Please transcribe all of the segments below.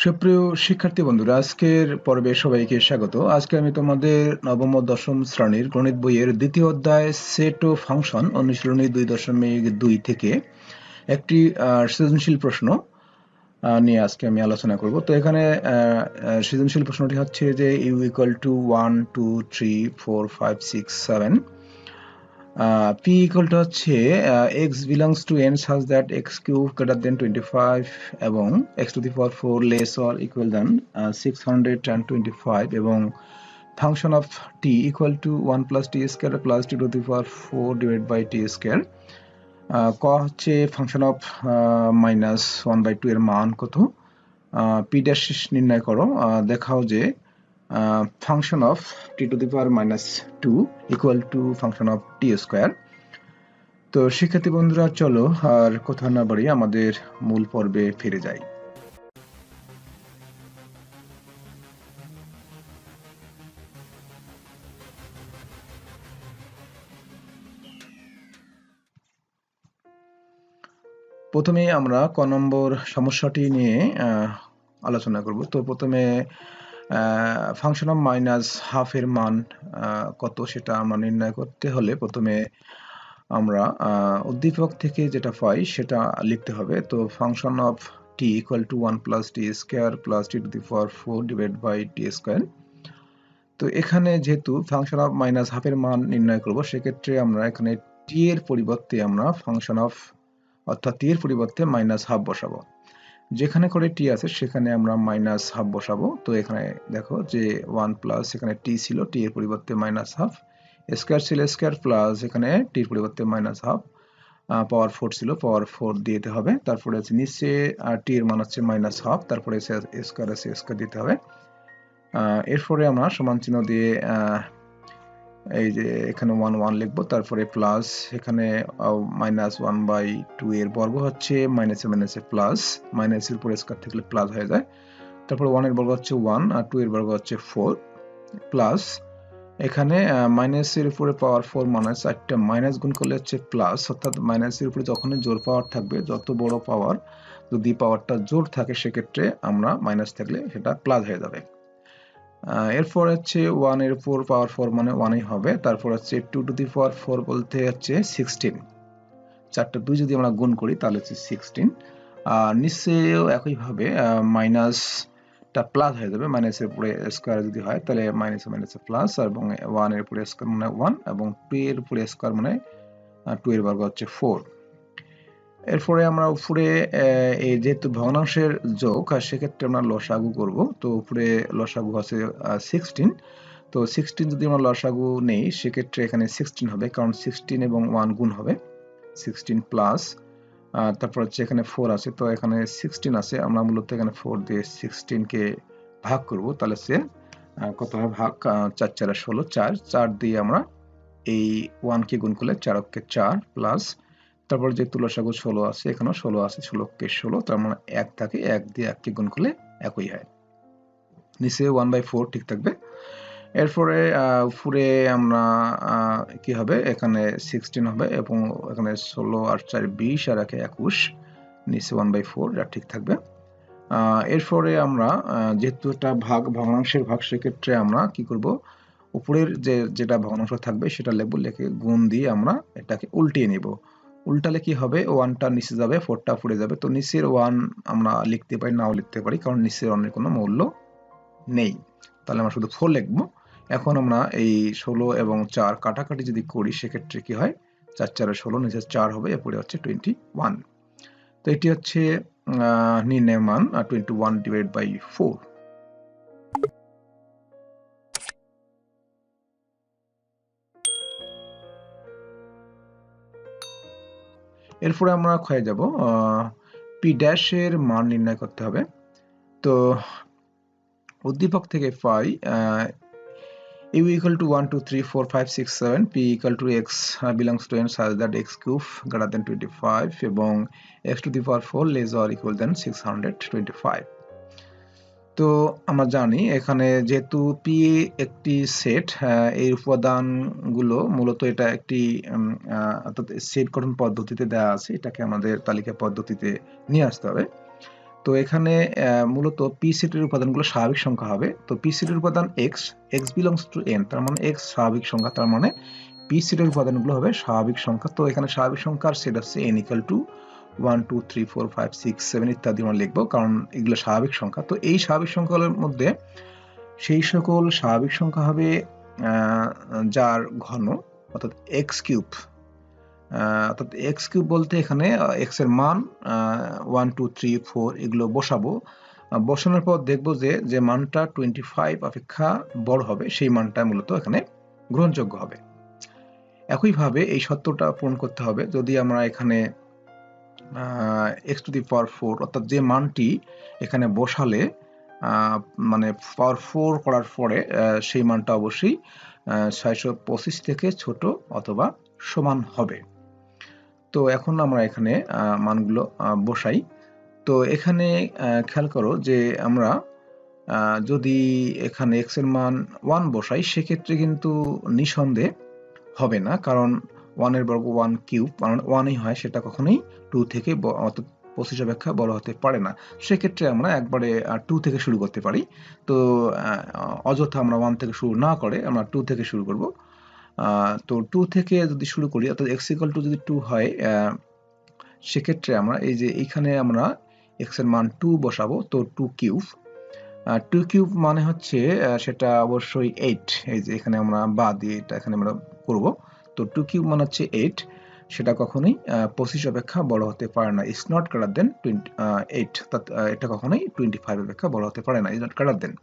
সুপ্রিয় শিক্ষার্থী বন্ধুরা, আজকের পর্বে সবাইকে স্বাগত। আজকে আমি তোমাদের নবম ও দশম শ্রেণীর গণিত বইয়ের দ্বিতীয় অধ্যায় সেট ও ফাংশন অনুশীলনী 2.2 থেকে একটি সৃজনশীল প্রশ্ন নিয়ে আজকে আমি আলোচনা করব। তো এখানে সৃজনশীল প্রশ্নটি হচ্ছে যে you equal to 1 2 3 4 5 6 7 p equal to হচ্ছে x belongs to n such that x cube greater than 25 এবং x to the power 4 less or equal than 625 এবং function of t equal to 1 plus t square plus t to the power 4 divided by t square ক হচ্ছে function of minus 1/2 এর মান কত, p dash নির্ণয় করো, দেখাও যে function of t to the power minus 2 equal to function of t square। তো শিক্ষার্থী বন্ধুরা, চলো আর কথা না বাড়িয়ে আমাদের মূল পর্বে ফিরে যাই। প্রথমে আমরা ক নম্বর সমস্যাটি নিয়ে আলোচনা করব। তো প্রথমে ফাংশন অফ মাইনাস হাফ এর মান কত সেটা আমরা নির্ণয় করতে হলে প্রথমে আমরা উদ্দীপক থেকে যেটা পাই সেটা লিখতে হবে। তো function of t equal to 1 plus t square plus T to the power 4 divide by t square. তো এখানে যেহেতু ফাংশন অফ মাইনাস হাফ এর মান নির্ণয় করব, সেক্ষেত্রে আমরা এখানে টি এর পরিবর্তে আমরা ফাংশন অফ অর্থাৎ টি এর পরিবর্তে মাইনাস হাফ বসাবো। যেখানে করে টি আছে সেখানে আমরা মাইনাস হাফ বসাবো। তো এখানে দেখো যে 1 প্লাস এখানে টি ছিল, টি এর পরিবর্তে মাইনাস হাফ, স্কয়ার ছিল স্কয়ার প্লাস এখানে টি এর পরিবর্তে মাইনাস হাফ, পাওয়ার 4 ছিল, পাওয়ার 4 দিতে হবে। তারপরে আছে নিচে টি এর মান হচ্ছে মাইনাস হাফ, তারপরে স্কয়ার আছে স্কয়ার দিতে হবে। এরপরে আমরা সমান চিহ্ন দিয়ে এই যে এখানে 1 1 লিখবো, তারপরে প্লাস এখানে -1/2 এর বর্গ হচ্ছে মাইনাসে মাইনাসে প্লাস, মাইনাসের উপরে স্কয়ার থাকলে প্লাস হয়ে যায়। তারপরে 1 এর বর্গ হচ্ছে 1 আর 2 এর বর্গ হচ্ছে 4 প্লাস এখানে মাইনাসের উপরে পাওয়ার 4 মানে 4টা মাইনাস গুণ করলে হচ্ছে প্লাস, অর্থাৎ মাইনাসের উপরে যখনই জোড় পাওয়ার থাকবে, যত বড় পাওয়ার যদি পাওয়ারটা জোড় থাকে সেক্ষেত্রে আমরা মাইনাস থাকলে সেটা প্লাস হয়ে যাবে। এরপর হচ্ছে 1 এর উপর পাওয়ার 4 মানে 1ই হবে। তারপর হচ্ছে 2 টু দি পাওয়ার 4 বলতে হচ্ছে 16, 4টা 2 যদি আমরা গুণ করি তাহলে হচ্ছে 16। আর নিচেও একইভাবে মাইনাসটা প্লাস হয়ে যাবে, মাইনাসের উপরে স্কয়ার যদি হয় তাহলে মাইনাসে মাইনাসে প্লাস, এবং 1 এর উপরে স্কয়ার মানে 1 এবং 2 এর উপরে স্কয়ার মানে 2 এর বর্গ হচ্ছে 4। এরপরে আমরা উপরে এই যেহেতু ভগ্নাংশের যোগ আর সেক্ষেত্রে আমরা লসাগু করব। তো উপরে লসাগু আছে 16, তো 16 যদি আমরা লসাগু নেই সেক্ষেত্রে এখানে 16 হবে, কারণ 16 এবং 1 গুণ হবে 16 প্লাস তারপর হচ্ছে এখানে 4 আছে, তো এখানে 16 আছে, আমরা মূলত এখানে 4 দিয়ে 16 কে ভাগ করব, তাহলে সে কত হবে ভাগ 4 4 16, 4 দিয়ে আমরা এই 1 কে গুণ করলে 4 কে 4 প্লাস তারপর যে লসাগু 16 আছে, এখানেও 16 আছে, 16 কে 16, তার মানে 1 থাকে, 1 দিয়ে 1 কে গুণ করলে একই হয়, নিচে 1/4 ঠিক থাকবে। এরপরে উপরে আমরা কি হবে, এখানে 16 হবে এবং এখানে 16 আর 4 20 আর 1 21, নিচে 1/4 এটা ঠিক থাকবে। এরপরে আমরা যেহেতু এটা ভগ্নাংশের ভাগ, সেক্ষেত্রে আমরা কি করব, উপরের যেটা ভগ্নাংশ থাকবে সেটা লিখবো, লিখে গুণ দিয়ে আমরা এটাকে উল্টিয়ে নিব। উল্টালে কি হবে, 1টা নিচে যাবে, 4টা উপরে যাবে। তো নিচের 1 আমরা লিখতে পারি, নাও লিখতে পারি, কারণ নিচের 1 এর কোনো মূল্য নেই, তাহলে আমরা শুধু 4 লিখবো। এখন আমরা এই 16 এবং 4 কাটাকাটি যদি করি সেক্ষেত্রে কি হয়, 4 4 16, নিচে 4 হবে, এরপরে হচ্ছে 21। তো এটি হচ্ছে নির্ণয় মান 21 ডিভাইড বাই 4। এরপরে আমরা ক্ষয়ে যাব, পি ড্যাশ এর মান নির্ণয় করতে হবে। তো উদ্দীপক থেকে পাই u equal to 1 2 3 4 5 6 7, p equal to x belongs to n such that x cube greater than 25 এবং x to the power 4 less or equal than 625। তো আমরা জানি এখানে যেহেতু p একটি সেট, এই উপাদানগুলো মূলত এটা একটি অর্থাৎ সেট গঠন পদ্ধতিতে দেওয়া আছে, এটাকে আমাদের তালিকা পদ্ধতিতে নিয়ে আসতে হবে। তো এখানে মূলত পি সেটের উপাদানগুলো স্বাভাবিক সংখ্যা হবে। তো পি সেটের উপাদান x, x belongs to N, তার মানে এক্স স্বাভাবিক সংখ্যা, তার মানে পি সেটের উপাদানগুলো হবে স্বাভাবিক সংখ্যা। তো এখানে স্বাভাবিক সংখ্যার সেট হচ্ছে n ইকুয়াল টু 1 2 3 4 5 6 7 ইত্যাদি আমরা লিখবো, কারণ এগুলো স্বাভাবিক সংখ্যা। তো এই স্বাভাবিক সংখ্যাগুলোর মধ্যে সেই সকল স্বাভাবিক সংখ্যা হবে যার ঘন, অর্থাৎ এক্স কিউব। অর্থাৎ এক্স কিউব বলতে এখানে এক্স এর মান 1 2 3 4 এগুলো বসাবো। বসানোর পর দেখবো যে মানটা 25 অপেক্ষা বড় হবে সেই মানটা মূলত এখানে গ্রহণযোগ্য হবে। একইভাবে এই সত্যটা পূরণ করতে হবে যদি আমরা এখানে x টু দি পাওয়ার 4 অর্থাৎ যে মানটি এখানে বসালে মানে পাওয়ার 4 করার পরে সেই মানটা অবশ্যই 625 থেকে ছোট অথবা সমান হবে। তো এখন আমরা এখানে মানগুলো বসাই। তো এখানে খেয়াল করো যে আমরা যদি এখানে x এর মান 1 বসাই সেক্ষেত্রে কিন্তু নিঃসন্দেহে হবে না, কারণ 1 এর বর্গ 1 কিউব কারণ 1ই হয়, সেটা কখনোই 2 থেকে অর্থাৎ 25 অপেক্ষা বড় হতে পারে না। সেক্ষেত্রে আমরা একবারে 2 থেকে শুরু করতে পারি। তো অযথা আমরা 1 থেকে শুরু না করে আমরা 2 থেকে শুরু করব। তো 2 থেকে যদি শুরু করি অর্থাৎ x ইকুয়াল টু যদি 2 হয় সেক্ষেত্রে আমরা এই যে এইখানে আমরা x এর মান 2 বসাবো। তো 2 কিউব, 2 কিউব মানে হচ্ছে সেটা অবশ্যই 8। এই যে এখানে আমরা বা দিয়ে এটা এখানে আমরা করব। তো 2 কিউব মানে হচ্ছে 8, সেটা কখনোই 25 অপেক্ষা বড় হতে পারে না। ইজ নট গ্রেটার দেন 8, এটা কখনোই 25 অপেক্ষা বড় হতে পারে না, ইজ নট গ্রেটার দেন।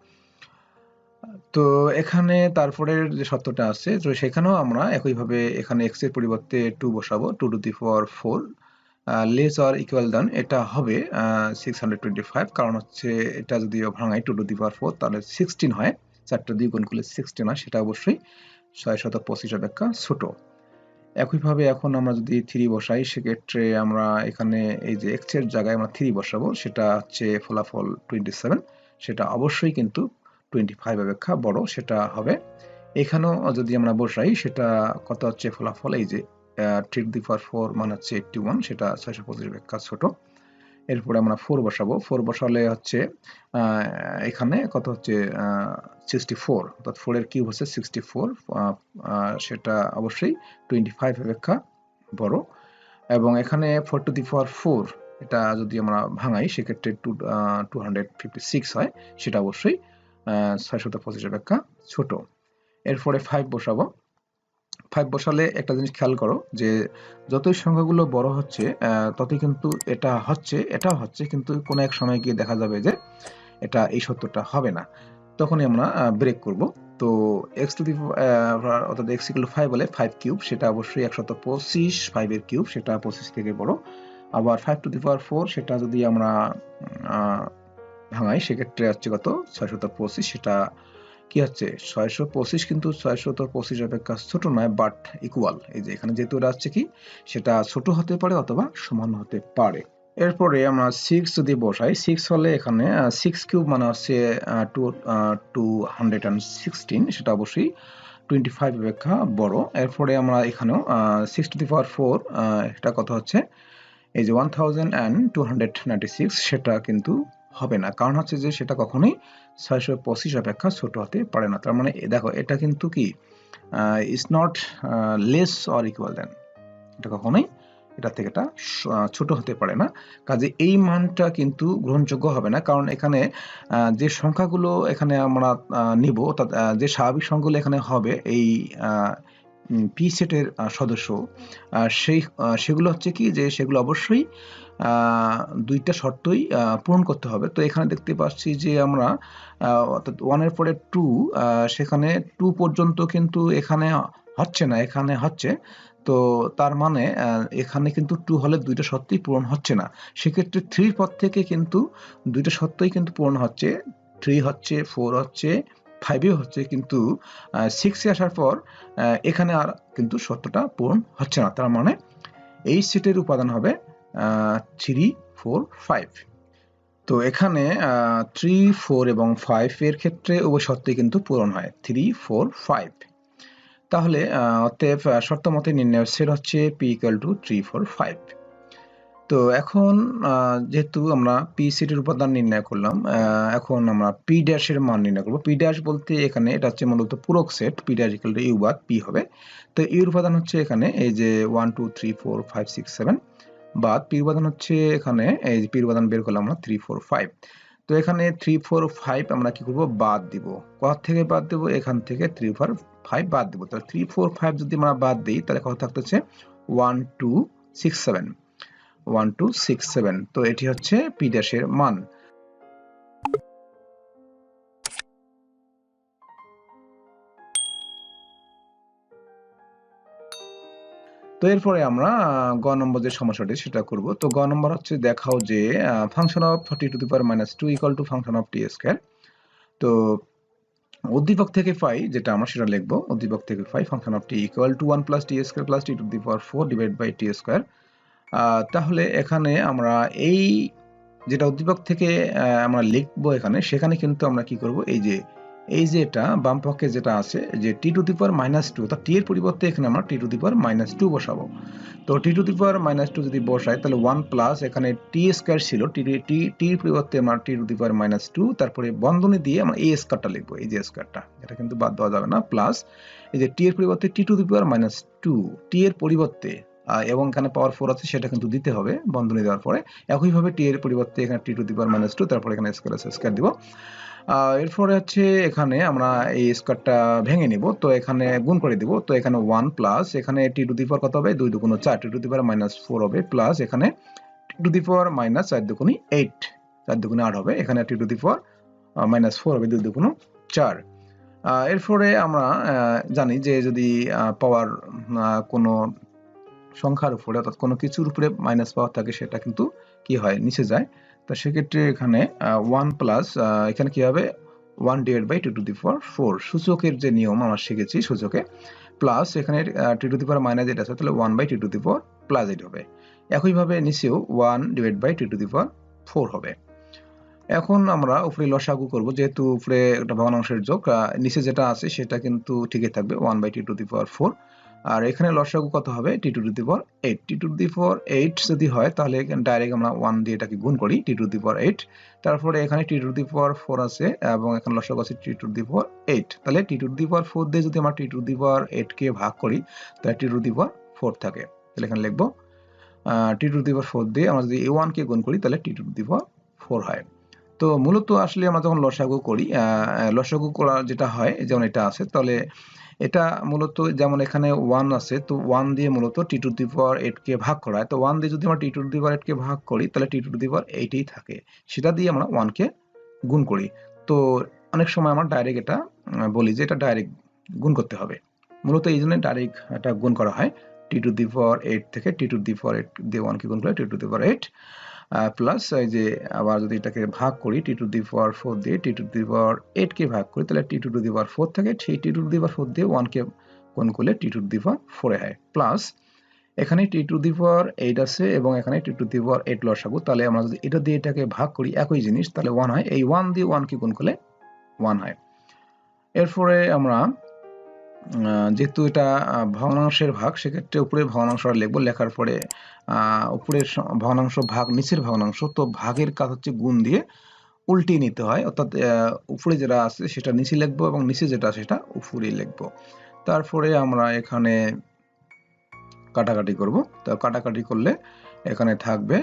তো এখানে তারপরের যে সত্যটা আছে তো সেখানেও আমরা একইভাবে এখানে x এর পরিবর্তে 2 বসাবো। 2 to the power 4 less or equal than এটা হবে 625, কারণ হচ্ছে এটা যদি ভাঙাই 2 টু দি পাওয়ার 4 তাহলে 16 হয়, 4টা দিয়ে গুণ করলে 16 হয়, সেটা অবশ্যই 625 অপেক্ষা ছোট। একইভাবে এখন আমরা যদি 3 বসাই সেক্ষেত্রে আমরা এখানে এই যে x এর জায়গায় আমরা 3 বসাবো, সেটা হচ্ছে ফলাফল 27, সেটা অবশ্যই কিন্তু 25 অপেক্ষা বড় সেটা হবে। এখানেও যদি আমরা বসাই সেটা কত হচ্ছে ফলাফল, এই যে 3 টু দি পাওয়ার 4 মানে হচ্ছে 81, সেটা 625 অপেক্ষা ছোট। এরপরে আমরা 4 বসাবো। 4 বসালে হচ্ছে এখানে কত হচ্ছে 64, অর্থাৎ 4 এর কিউব হচ্ছে 64, সেটা অবশ্যই 25 অপেক্ষা বড়। এবং এখানে 4 টু দি পাওয়ার 4 এটা যদি আমরা ভাঙাই সেক্ষেত্রে 256 হয়, সেটা অবশ্যই 625 অপেক্ষা ছোট। এরপরে 5 বসাবো। 5 বসালে একটা জিনিস খেয়াল করো যে যতই সংখ্যাগুলো বড় হচ্ছে ততই কিন্তু এটাও হচ্ছে, কিন্তু কোনো এক সময় গিয়ে দেখা যাবে যে এটা এই সত্যটা হবে না, তখনই আমরা ব্রেক করব। তো x টু দি অর্থাৎ x ইকুয়াল টু 5 বলে 5 কিউব, সেটা অবশ্যই 125, 5 এর কিউব সেটা 25 থেকে বড়। আবার 5 টু দি পাওয়ার 4 সেটা যদি আমরা ভাঙাই সেক্ষেত্রে হচ্ছে কত 625, সেটা কি হচ্ছে 625, কিন্তু 625 অপেক্ষা ছোট নয় বাট ইকুয়াল। এই যে এখানে যেহেতু এটা হচ্ছে কি সেটা ছোট হতে পারে অথবা সমান হতে পারে। এরপরে আমরা 6 যদি বসাই, 6 হলে এখানে 6 কিউব মানে হচ্ছে 216, সেটা অবশ্যই 25 অপেক্ষা বড়। এরপরে আমরা এখানেও 6 টু দি পাওয়ার 4 এটা কত হচ্ছে এই যে 1296, সেটা কিন্তু হবে না, কারণ হচ্ছে যে সেটা কখনোই 625 অপেক্ষা ছোট হতে পারে না। তার মানে দেখো এটা কিন্তু কি is not less or equal than, এটা কখনোই এটা থেকে এটা ছোট হতে পারে না, কাজে এই মানটা কিন্তু গ্রহণযোগ্য হবে না। কারণ এখানে যে সংখ্যাগুলো এখানে আমরা নিব অর্থাৎ যে স্বাভাবিক সংখ্যাগুলো এখানে হবে এই পি সেটের সদস্য, সেগুলো হচ্ছে কি যে সেগুলো অবশ্যই দুইটা শর্তই পূরণ করতে হবে। তো এখানে দেখতে পাচ্ছি যে আমরা অর্থাৎ 1 এর পরে 2, সেখানে 2 পর্যন্ত কিন্তু এখানে হচ্ছে না, এখানে হচ্ছে। তো তার মানে এখানে কিন্তু 2 হলে দুইটা শর্তই পূরণ হচ্ছে না। সেক্ষেত্রে 3 পদ থেকে কিন্তু দুইটা শর্তই কিন্তু পূরণ হচ্ছে, 3 হচ্ছে, 4 হচ্ছে, 5 হচ্ছে, কিন্তু 6 এ আসার পর এখানে আর কিন্তু শর্তটা পূরণ হচ্ছে না। তার মানে এই সেটের উপাদান হবে 3 4 5। তো এখানে 3 4 এবং 5 এর ক্ষেত্রে উভয় শর্তই কিন্তু পূরণ হয়, 3 4 5। তাহলে অতএব শর্ত মতে নির্ণয়ের সেট হচ্ছে p = 3 4 5। তো এখন যেহেতু আমরা পি সেটের উপাদান নির্ণয় করলাম, এখন আমরা পি ড্যাশের মান নির্ণয় করব। পি ড্যাশ বলতে এখানে এটা হচ্ছে মূলত পূরক সেট, P dash equal to U বাদ পি হবে। তো ইউর উপাদান হচ্ছে এখানে এই যে 1 2 3 4 5 6 7 বাদ পি উপাদান হচ্ছে এখানে এই যে পি উপাদান বের করলাম আমরা 3 4 5। তো এখানে 3 4 5 আমরা কি করব, বাদ দিব। কোথা থেকে বাদ দেব, এখান থেকে 3 4 5 বাদ দেব। তাহলে 3 4 5 যদি আমরা বাদ দিই তাহলে কত থাকতেছে 1 2 6 7, 1 2 6 7। তো এটি হচ্ছে পি ড্যাশের মান। তো এরপরে আমরা গ নম্বর যে সমস্যাটি সেটা করব। তো গ নম্বর হচ্ছে দেখাও যে function of t to the power -2 equal to function of t square. তো উদ্দীপক থেকে পাই যেটা আমরা সেটা লিখব। উদ্দীপক থেকে পাই function of t equal to 1 plus t square plus t to the power 4 divide by t square. তাহলে এখানে আমরা এই যেটা উদ্দীপক থেকে আমরা লিখবো এখানে, সেখানে কিন্তু আমরা কি করব, এই যে এটা বাম পক্ষে যেটা আছে যে টি টু দি পাওয়ার -2, তা টি এর পরিবর্তে এখানে আমরা টি টু দি পাওয়ার -2 বসাবো। তো টি টু দি পাওয়ার -2 যদি বসাই তাহলে 1 প্লাস এখানে টি স্কয়ার ছিল, টি এর পরিবর্তে আমরা টি টু দি পাওয়ার -2, তারপরে বন্ধনী দিয়ে আমরা এই স্কয়ারটা লিখবো, এই যে স্কয়ারটা, এটা কিন্তু বাদ দেওয়া যাবে না, প্লাস এই যে টি এর পরিবর্তে টি টু দি পাওয়ার -2, টি এর পরিবর্তে এবং এখানে পাওয়ার 4 আছে সেটা কিন্তু দিতে হবে বন্ধনী দেওয়ার পরে। একইভাবে টি এর পরিবর্তে এখানে টি টু দি পাওয়ার -2, তারপরে এখানে স্কয়ার দিব। এরপরে হচ্ছে এখানে আমরা এই স্কয়ারটা ভেঙে নিব, তো এখানে গুণ করে দিব। তো এখানে 1 প্লাস এখানে টি টু দি পাওয়ার কত হবে, 2 দুগুণ 4, টি টু দি পাওয়ার -4 হবে, প্লাস এখানে টি টু দি পাওয়ার -4 দুগুণ 8, 4 দুগুণ 8 হবে, এখানে টি টু দি পাওয়ার -4 হবে, 2 দুগুণ 4। এরপরে আমরা জানি যে যদি পাওয়ার কোনো সংখ্যার উপরে অর্থাৎ কোনো কিছুর উপরে মাইনাস পাওয়ার থাকে সেটা কিন্তু কি হয়, নিচে যায়। তো সেক্ষেত্রে এখানে 1 প্লাস এখানে কি হবে 1 divide by 2 to the power 4, সূচকের যে নিয়ম আমরা শিখেছি সূচকে, প্লাস এখানে 2 টু দি পাওয়ার মাইনাস 8 আছে, তাহলে 1 by 2 to the power plus 8 হবে। একইভাবে নিচেও 1 divide by 2 to the power 4 হবে। এখন আমরা উপরে লসাগু করব, যেহেতু উপরে একটা ভগ্নাংশের যোগ, নিচে যেটা আছে সেটা কিন্তু ঠিকই থাকবে 1 বাই 2 টু দি পাওয়ার 4। আর এখানে লসাগু কত হবে, টি to the power 8, T to the power 8 যদি হয় তাহলে এখানে ডাইরেক্ট আমরা 1 দিয়ে এটাকে গুণ করি, টি টু দি পাওয়ার 8। তারপরে এখানে টি টু দি পাওয়ার 4 আছে এবং এখানে লসাগু আছে টি টু দি পাওয়ার 8, তাহলে টি টু দি পাওয়ার 4 দিয়ে যদি আমরা টি টু দি পাওয়ার 8 কে ভাগ করি তাহলে টি টু দি পাওয়ার 4 থাকে। তাহলে এখানে লিখবো টি টু দি পাওয়ার 4 দিয়ে আমরা যদি a1 কে গুণ করি তাহলে টি টু দি পাওয়ার 4 হয়। তো মূলত আসলে আমরা যখন লসাগু করি, লসাগু করা যেটা হয় যেমন এটা আছে, তাহলে এটা মূলত যেমন এখানে 1 আছে, তো 1 দিয়ে মূলত টি টু দি পাওয়ার 8 কে ভাগ করা হয়। তো 1 দিয়ে যদি আমরা টি টু দি পাওয়ার 8 কে ভাগ করি তাহলে টি টু দি পাওয়ার 8ই থাকে, সেটা দিয়ে আমরা 1 কে গুণ করি। তো অনেক সময় আমরা ডাইরেক্ট এটা বলি যে এটা ডাইরেক্ট গুণ করতে হবে, মূলত এই জন্য ডাইরেক্ট এটা গুণ করা হয়। টি টু দি পাওয়ার 8 থেকে টি টু দি পাওয়ার 8 দিয়ে 1 কে গুণ করলে টি টু দি পাওয়ার 8, প্লাস এই যে আবার যদি এটাকে ভাগ করি টি টু দি পাওয়ার 4 দিয়ে টি টু দি পাওয়ার 8 কে ভাগ করি তাহলে টি টু দি পাওয়ার 4 থাকে, সেই টি টু দি পাওয়ার 4 দিয়ে 1 কে গুণ করলে টি টু দি পাওয়ার 4 হয়, প্লাস এখানে টি টু দি পাওয়ার 8 আছে এবং এখানে টি টু দি পাওয়ার 8 লসাগু, তাহলে আমরা যদি এটা দিয়ে এটাকে ভাগ করি একই জিনিস তাহলে 1 হয়, এই 1 দিয়ে 1 কে গুণ করলে 1 হয়। এরপরে আমরা যেহেতু এটা ভগ্নাংশের ভাগ, সেক্ষেত্রে উপরের ভগ্নাংশটা লিখবো, লেখার পরে উপরের ভগ্নাংশ ভাগ নিচের ভগ্নাংশ, তো ভাগের কাজ হচ্ছে গুণ দিয়ে উল্টিয়ে নিতে হয়, অর্থাৎ উপরে যেটা আছে সেটা নিচে লিখবো এবং নিচে যেটা আছে সেটা উপরে লিখবো। তারপরে আমরা এখানে কাটাকাটি করব। তো কাটাকাটি করলে এখানে থাকবে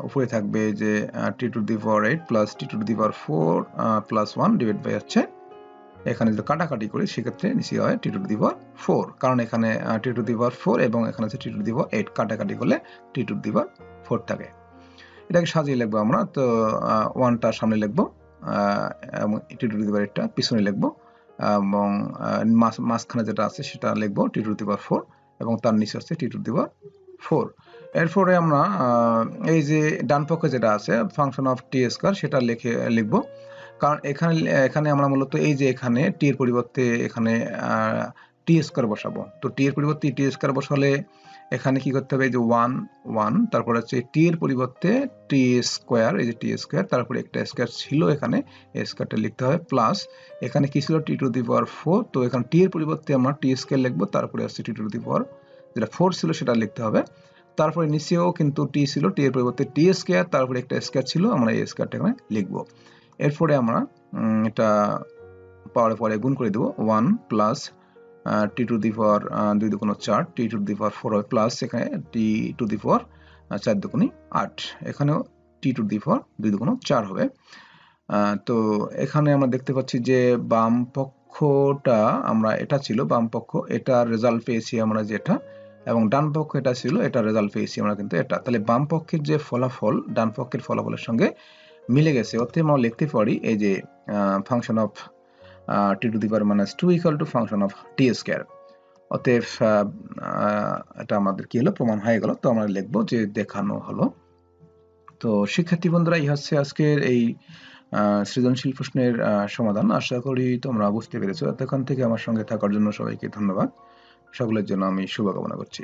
উপরে থাকবে যে T to the power 8 plus T to the power 4 plus 1 divide by হচ্ছে, এখানে যদি কাটাকাটি করি সেক্ষেত্রে নিচে হয় টি টু দি পাওয়ার 4, কারণ এখানে টি টু দি পাওয়ার 4 এবং এখানে আছে টি টু দি পাওয়ার 8, কাটাকাটি করলে টি টু দি পাওয়ার 4 থাকে। এটাকে সাজিয়ে লিখবো আমরা, তো 1টা সামনে লিখবো এবং টি টু দি পাওয়ার 8টা পিছনে লিখবো এবং মাঝখানে যেটা আছে সেটা লিখবো টি টু দি পাওয়ার 4 এবং তার নিচে আছে টি টু দি পাওয়ার 4। এরপরে আমরা এই যে ডান পক্ষে যেটা আছে ফাংশন অফ টি স্কয়ার সেটা লিখবো, কারণ এখানে আমরা মূলত এই যে এখানে টি এর পরিবর্তে এখানে টি স্কয়ার বসাবো। তো টি এর পরিবর্তে টি স্কয়ার বসালে এখানে কি করতে হবে, এই যে 1 1, তারপর হচ্ছে টি এর পরিবর্তে টি স্কয়ার, এই যে টি স্কয়ার, তারপরে একটা স্কয়ার ছিল এখানে, এই স্কয়ারটা লিখতে হবে, প্লাস এখানে কি ছিল টি টু দি পাওয়ার 4, তো এখানে টি এর পরিবর্তে আমরা টি স্কয়ার লিখবো, তারপরে হচ্ছে টি টু দি পাওয়ার যেটা 4 ছিল সেটা লিখতে হবে, তারপরে নিচেও কিন্তু টি ছিল, টি এর পরিবর্তে টি স্কয়ার, তারপরে একটা স্কয়ার ছিল, আমরা এই স্কয়ারটা এখানে লিখব। এরপরে আমরা এটা পাওয়ারে পরে গুণ করে দেব 1 প্লাস টি টু দি পাওয়ার 2 দুগুণ 4, টি টু দি পাওয়ার 4 হবে প্লাস এখানে টি টু দি পাওয়ার 4 দুগুণ 8, এখানেও টি টু দি পাওয়ার 2 দুগুণ 4 হবে। তো এখানে আমরা দেখতে পাচ্ছি যে বাম পক্ষটা আমরা এটা ছিল বাম পক্ষ, এটার রেজাল্ট পেয়েছি আমরা যেটা, এবং ডান পক্ষ এটা ছিল, এটার রেজাল্ট পেয়েছি আমরা কিন্তু এটা। তাহলে বাম পক্ষের যে ফলাফল ডান পক্ষের ফলাফলের সঙ্গে মিলে গেছে, অতএব আমরা লিখতে পারি এই যে function of T to the power minus 2 equal to function of T square. অতএব এটা আমাদের কি হলো, প্রমাণ হয়ে গেল। তো আমরা লিখবো যে দেখানো হলো। তো শিক্ষার্থী বন্ধুরা, এই হচ্ছে আজকের এই সৃজনশীল প্রশ্নের সমাধান। আশা করি তোমরা বুঝতে পেরেছো। এতক্ষণ থেকে আমার সঙ্গে থাকার জন্য সবাইকে ধন্যবাদ। সকলের জন্য আমি শুভকামনা করছি।